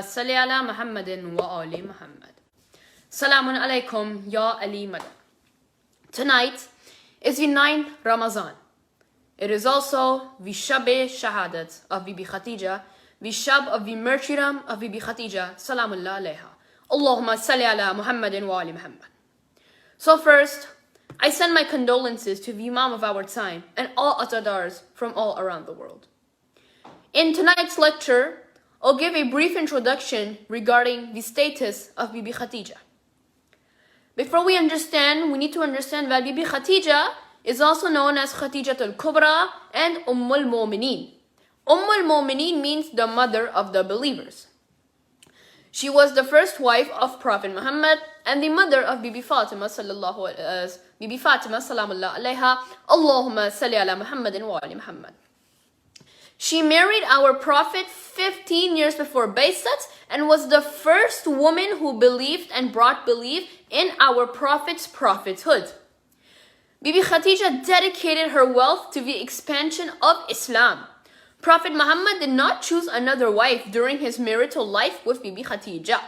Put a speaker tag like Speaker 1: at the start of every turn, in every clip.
Speaker 1: salli ala Muhammadin wa ali Muhammad. Salamun alaikum ya Ali Madad. Tonight is the 9th Ramazan. It is also the Shab-e Shahadat of Bibi Khatija, the Shab of the Martyrdom of Bibi Khatija, Salamullah alayha. Allahumma salli ala Muhammadin wa ali Muhammad. So first, I send my condolences to the Imam of our time and all Atadars from all around the world. In tonight's lecture, I'll give a brief introduction regarding the status of Bibi Khatija. Before we understand, we need to understand that Bibi Khatija is also known as Khatija al-Kubra and al-Mu'mineen. al-Mu'mineen means the mother of the believers. She was the first wife of Prophet Muhammad and the mother of Bibi Fatima Bibi Fatima salamullah alayha. Allahumma salli ala Muhammadin wa ali Muhammad. She married our Prophet 15 years before Baysat and was the first woman who believed and brought belief in our Prophet's prophethood. Bibi Khatija dedicated her wealth to the expansion of Islam. Prophet Muhammad did not choose another wife during his marital life with Bibi Khatija.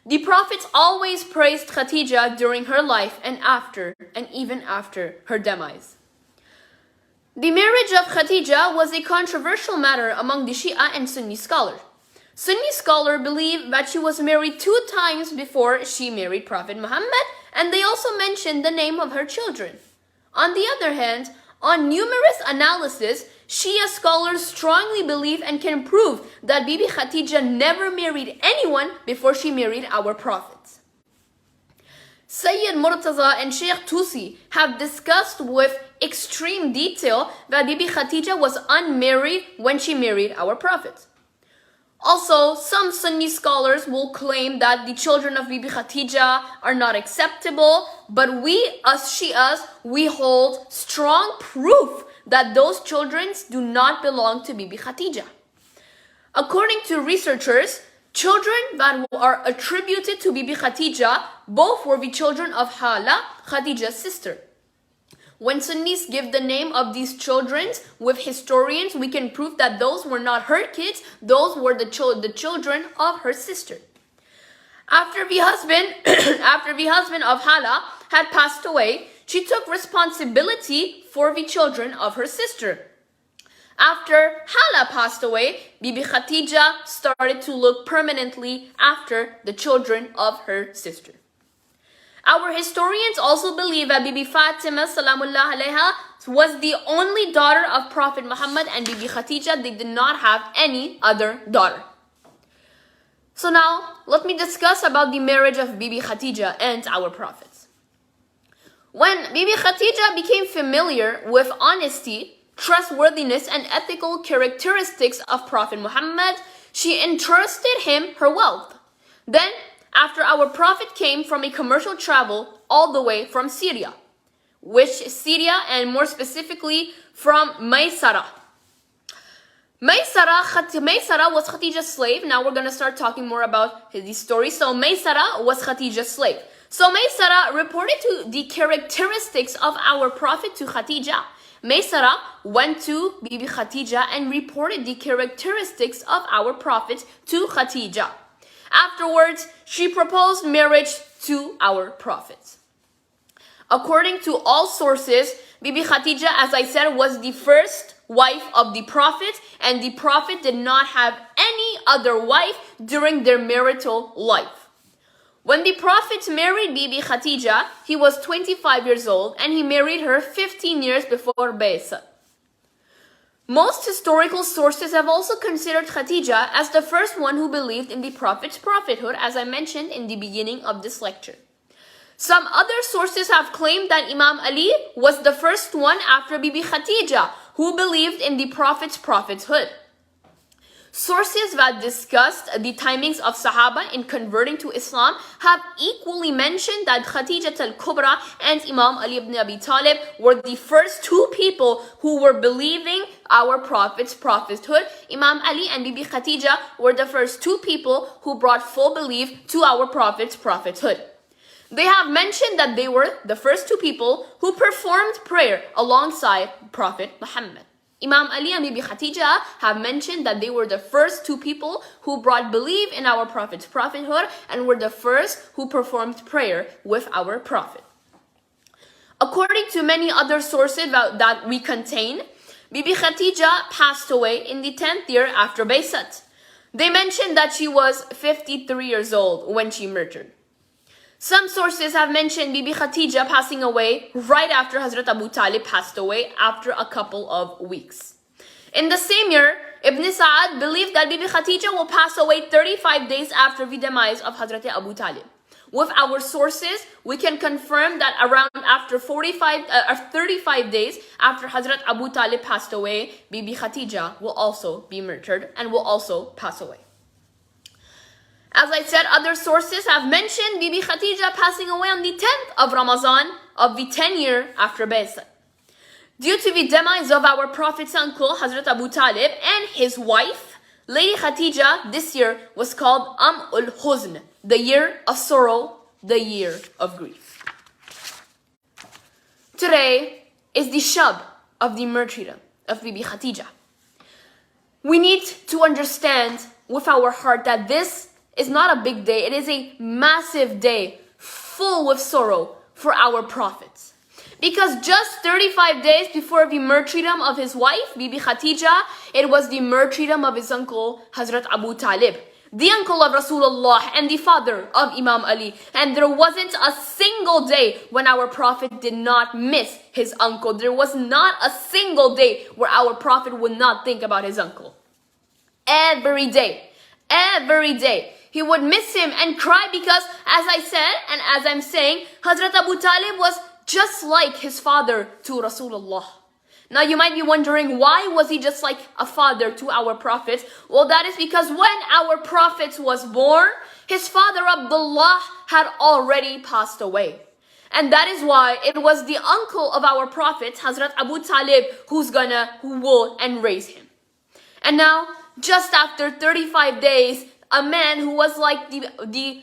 Speaker 1: The prophets always praised Khatija during her life and after, and even after her demise. The marriage of Khatija was a controversial matter among the Shia and Sunni scholars. Sunni scholars believe that she was married 2 times before she married Prophet Muhammad, and they also mentioned the name of her children. On the other hand, on numerous analysis, Shia scholars strongly believe and can prove that Bibi Khatija never married anyone before she married our Prophet. Syed Murtaza and Sheikh Tusi have discussed with extreme detail that Bibi Khatija was unmarried when she married our Prophet. Also, some Sunni scholars will claim that the children of Bibi Khatija are not acceptable, but we as Shias, we hold strong proof that those children do not belong to Bibi Khatija. According to researchers, children that are attributed to Bibi Khatija, both were the children of Hala, Khadija's sister. When Sunnis give the name of these children with historians, we can prove that those were not her kids, those were the children of her sister. After the husband of Hala had passed away, she took responsibility for the children of her sister. After Hala passed away, Bibi Khatija started to look permanently after the children of her sister. Our historians also believe that Bibi Fatima salamullah alayha was the only daughter of Prophet Muhammad, and Bibi Khatija, they did not have any other daughter. So now, let me discuss about the marriage of Bibi Khatija and our Prophet. When Bibi Khatija became familiar with honesty, trustworthiness, and ethical characteristics of Prophet Muhammad, she entrusted him her wealth. Then, after our Prophet came from a commercial travel all the way from Syria, and more specifically from Maysara. Maysara was Khatija's slave. Now we're going to start talking more about his story. So Maysara was Khatija's slave. So Maysara reported to the characteristics of our Prophet to Khatija. Maysara went to Bibi Khatija and reported the characteristics of our Prophet to Khatija. Afterwards, she proposed marriage to our Prophet. According to all sources, Bibi Khatija, as I said, was the first wife of the Prophet, and the Prophet did not have any other wife during their marital life. When the Prophet married Bibi Khatija, he was 25 years old, and he married her 15 years before Baysat. Most historical sources have also considered Khatija as the first one who believed in the Prophet's prophethood, as I mentioned in the beginning of this lecture. Some other sources have claimed that Imam Ali was the first one after Bibi Khatija who believed in the Prophet's prophethood. Sources that discussed the timings of Sahaba in converting to Islam have equally mentioned that Khatija al-Kubra and Imam Ali ibn Abi Talib were the first 2 people who were believing our Prophet's prophethood. Imam Ali and Bibi Khatija were the first 2 people who brought full belief to our Prophet's prophethood. They have mentioned that they were the first 2 people who performed prayer alongside Prophet Muhammad. Imam Ali and Bibi Khatija have mentioned that they were the first two people who brought belief in our Prophet's prophethood and were the first who performed prayer with our Prophet. According to many other sources that we contain, Bibi Khatija passed away in the 10th year after Baysat. They mentioned that she was 53 years old when she murdered. Some sources have mentioned Bibi Khatija passing away right after Hazrat Abu Talib passed away after a couple of weeks. In the same year, Ibn Sa'ad believed that Bibi Khatija will pass away 35 days after the demise of Hazrat Abu Talib. With our sources, we can confirm that around after 35 days after Hazrat Abu Talib passed away, Bibi Khatija will also be murdered and will also pass away. As I said, other sources have mentioned Bibi Khatija passing away on the 10th of Ramazan of the 10th year after Baysat. Due to the demise of our Prophet's uncle, Hazrat Abu Talib, and his wife, Lady Khatija, this year was called ul Huzn, the year of sorrow, the year of grief. Today is the shab of the martyrdom of Bibi Khatija. We need to understand with our heart that this is not a big day. It is a massive day full with sorrow for our prophets. Because just 35 days before the martyrdom of his wife, Bibi Khatija, it was the martyrdom of his uncle, Hazrat Abu Talib, the uncle of Rasulullah and the father of Imam Ali. And there wasn't a single day when our prophet did not miss his uncle. There was not a single day where our prophet would not think about his uncle. Every day. He would miss him and cry because, as I said and as I'm saying, Hazrat Abu Talib was just like his father to Rasulullah. Now you might be wondering, why was he just like a father to our prophet? Well, that is because when our prophet was born, his father Abdullah had already passed away. And that is why it was the uncle of our prophet, Hazrat Abu Talib, who will and raise him. And now, just after 35 days, a man who was like the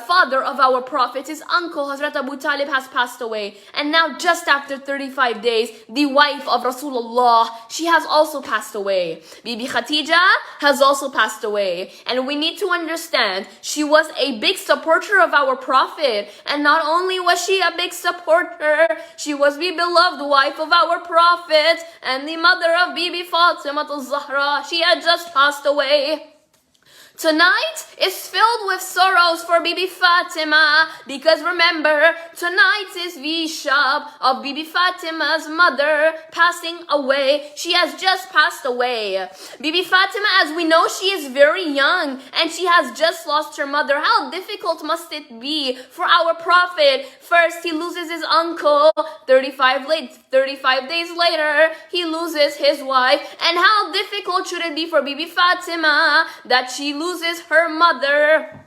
Speaker 1: father of our prophet, his uncle Hazrat Abu Talib, has passed away. And now just after 35 days, the wife of Rasulullah, she has also passed away. Bibi Khatija has also passed away. And we need to understand, she was a big supporter of our prophet. And not only was she a big supporter, she was the beloved wife of our prophet and the mother of Bibi Fatima al-Zahra. She had just passed away. Tonight is filled with sorrows for Bibi Fatima, because remember, tonight is the shab of Bibi Fatima's mother passing away. She has just passed away. Bibi Fatima, as we know, she is very young and she has just lost her mother. How difficult must it be for our prophet? First, he loses his uncle. 35 days later, he loses his wife. And how difficult should it be for Bibi Fatima that she loses her mother?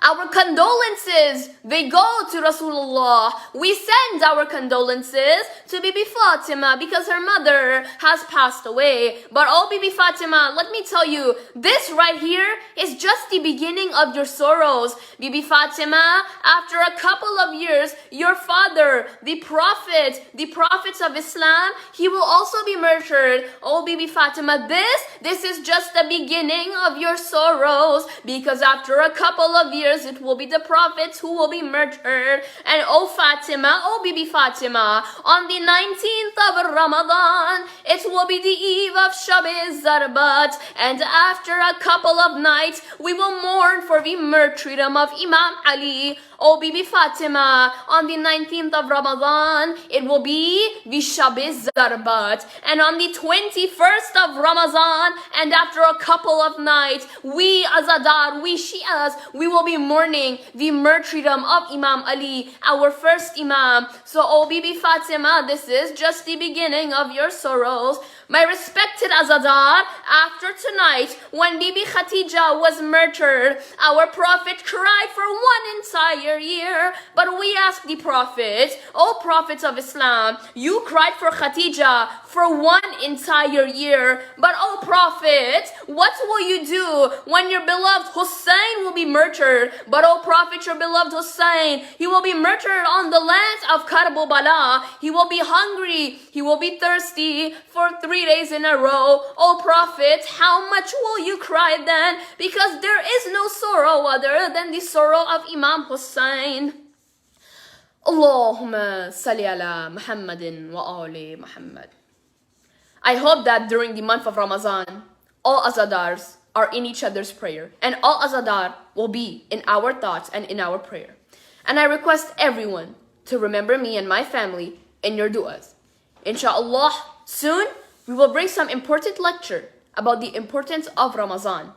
Speaker 1: Our condolences, they go to Rasulullah. We send our condolences to Bibi Fatima because her mother has passed away. But oh Bibi Fatima, let me tell you, this right here is just the beginning of your sorrows. Bibi Fatima, after a couple of years, your father, the prophets of Islam, he will also be murdered. Oh Bibi Fatima, this is just the beginning of your sorrows, because after a couple of years, it will be the prophets who will be murdered. And oh Fatima, oh Bibi Fatima, on the 19th of Ramadan, it will be the eve of Shab-e-Zarbat, and after a couple of nights, we will mourn for the martyrdom of Imam Ali. Oh Bibi Fatima, on the 19th of Ramadan, it will be the Shab-e-Zarbat, and on the 21st of Ramadan, and after a couple of nights, we Azadar, we Shias, we will be mourning the martyrdom of Imam Ali, our first Imam. So oh Bibi Fatima, this is just the beginning of your sorrows. My respected Azadar, after tonight, when Bibi Khatija was murdered, our Prophet cried for one entire year. But we asked the Prophet, O Prophets of Islam, you cried for Khatija for one entire year. But O Prophet, what will you do when your beloved Hussein will be murdered? But O Prophet, your beloved Hussein, he will be murdered on the land of Karbala. He will be hungry, he will be thirsty for 3 days in a row. O Prophet, how much will you cry then? Because there is no sorrow other than the sorrow of Imam Hussein. Allahumma salli ala Muhammadin wa ali Muhammad. I hope that during the month of Ramazan, all Azadars are in each other's prayer, and all Azadar will be in our thoughts and in our prayer. And I request everyone to remember me and my family in your du'as. Inshallah, soon we will bring some important lecture about the importance of Ramazan.